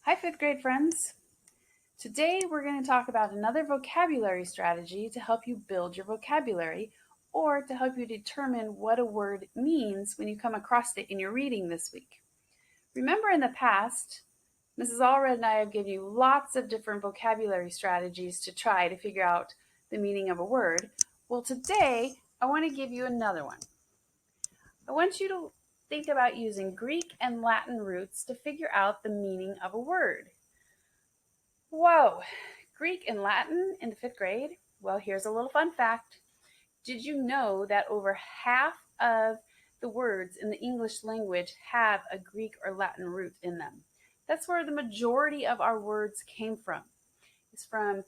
Hi, fifth grade friends. Today we're going to talk about another vocabulary strategy to help you build your vocabulary or to help you determine what a word means when you come across it in your reading this week. Remember in the past, Mrs. Allred and I have given you lots of different vocabulary strategies to try to figure out the meaning of a word. Well, today I want to give you another one. I want you to think about using Greek and Latin roots to figure out the meaning of a word. Whoa, Greek and Latin in the fifth grade? Well, here's a little fun fact. Did you know that over half of the words in the English language have a Greek or Latin root in them? That's where the majority of our words came from. It's from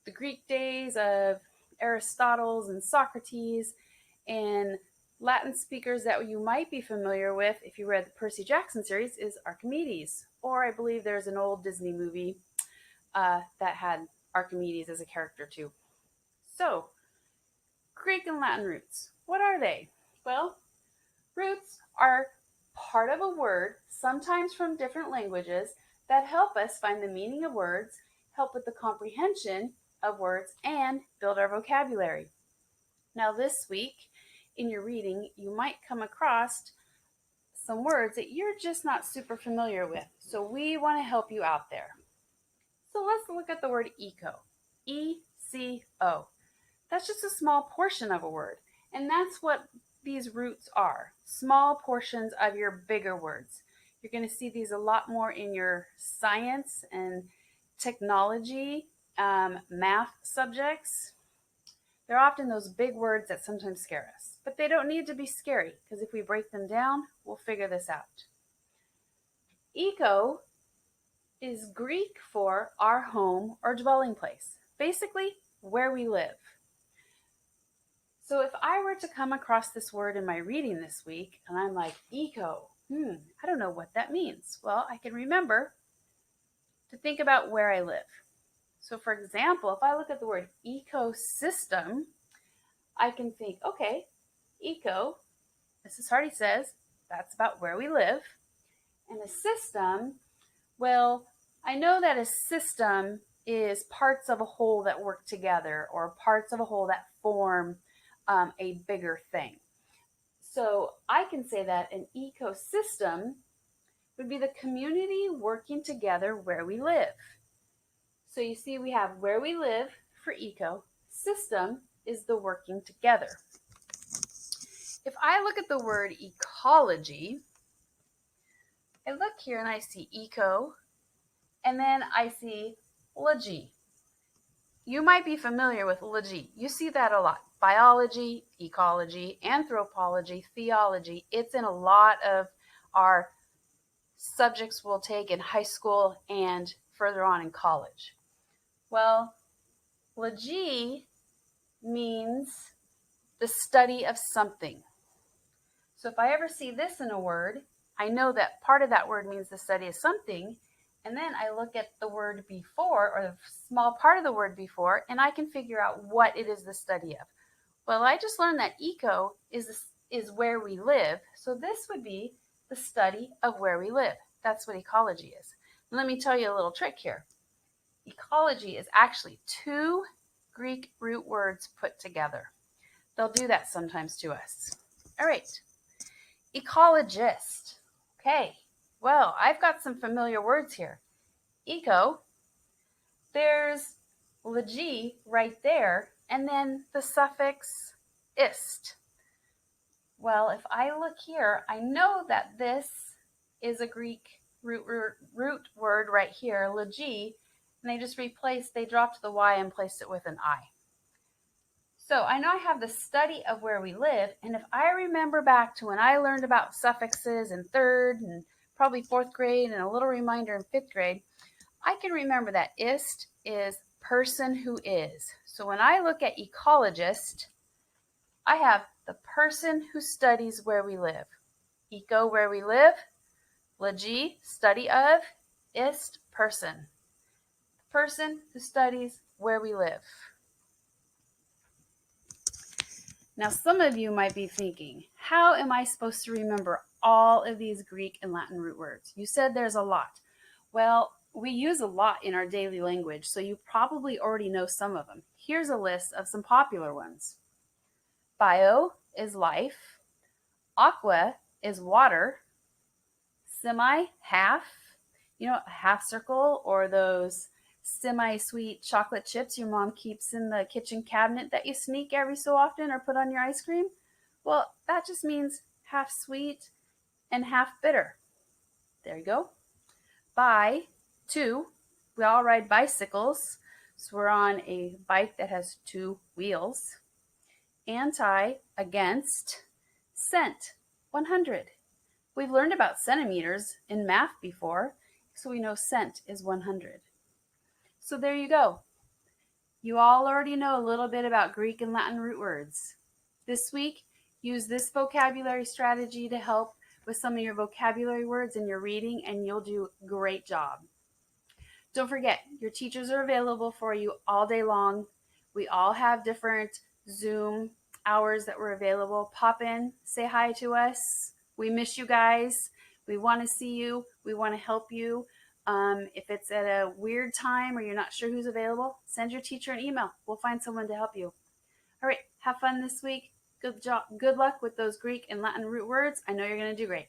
the Greek days of Aristotle and Socrates, and Latin speakers that you might be familiar with if you read the Percy Jackson series is Archimedes, or I believe there's an old Disney movie that had Archimedes as a character too. So, Greek and Latin roots, what are they? Well, roots are part of a word, sometimes from different languages, that help us find the meaning of words, help with the comprehension of words, and build our vocabulary. Now, this week in your reading, you might come across some words that you're just not super familiar with. So we want to help you out there. So let's look at the word eco. E-C-O. That's just a small portion of a word. And that's what these roots are. Small portions of your bigger words. You're going to see these a lot more in your science and technology, math subjects. They're often those big words that sometimes scare us. But they don't need to be scary, because if we break them down, we'll figure this out. Eco is Greek for our home or dwelling place, basically where we live. So if I were to come across this word in my reading this week and I'm like, eco, I don't know what that means. Well, I can remember to think about where I live. So for example, if I look at the word ecosystem, I can think, okay, eco, Mrs. Hardy says, that's about where we live. And a system, well, I know that a system is parts of a whole that work together or parts of a whole that form a bigger thing. So I can say that an ecosystem would be the community working together where we live. So you see we have where we live for eco, system is the working together. If I look at the word ecology, I look here and I see eco, and then I see logy. You might be familiar with logy. You see that a lot. Biology, ecology, anthropology, theology. It's in a lot of our subjects we'll take in high school and further on in college. Well, logy means the study of something. So if I ever see this in a word, I know that part of that word means the study of something, and then I look at the word before, or the small part of the word before, and I can figure out what it is the study of. Well, I just learned that eco is where we live, so this would be the study of where we live. That's what ecology is. And let me tell you a little trick here. Ecology is actually two Greek root words put together. They'll do that sometimes to us. All right. Ecologist. Okay, well, I've got some familiar words here. Eco, there's logy right there, and then the suffix ist. Well, if I look here, I know that this is a Greek root word right here, logy, and they dropped the Y and placed it with an I. So I know I have the study of where we live, and if I remember back to when I learned about suffixes in third and probably fourth grade and a little reminder in fifth grade, I can remember that ist is person who is. So when I look at ecologist, I have the person who studies where we live. Eco, where we live. Logy, study of. Ist, person. The person who studies where we live. Now, some of you might be thinking, how am I supposed to remember all of these Greek and Latin root words? You said there's a lot. Well, we use a lot in our daily language, so you probably already know some of them. Here's a list of some popular ones. Bio is life. Aqua is water. Semi, half. You know, a half circle, or those semi-sweet chocolate chips your mom keeps in the kitchen cabinet that you sneak every so often or put on your ice cream? Well, that just means half sweet and half bitter. There you go. Bi, two. We all ride bicycles, so we're on a bike that has two wheels. Anti, against. Cent, 100. We've learned about centimeters in math before, so we know cent is 100. So there you go. You all already know a little bit about Greek and Latin root words. This week, use this vocabulary strategy to help with some of your vocabulary words in your reading, and you'll do a great job. Don't forget, your teachers are available for you all day long. We all have different Zoom hours that we're available. Pop in, say hi to us. We miss you guys. We want to see you. We want to help you. If it's at a weird time or you're not sure who's available, send your teacher an email. We'll find someone to help you. All right, have fun this week. Good luck with those Greek and Latin root words. I know you're going to do great.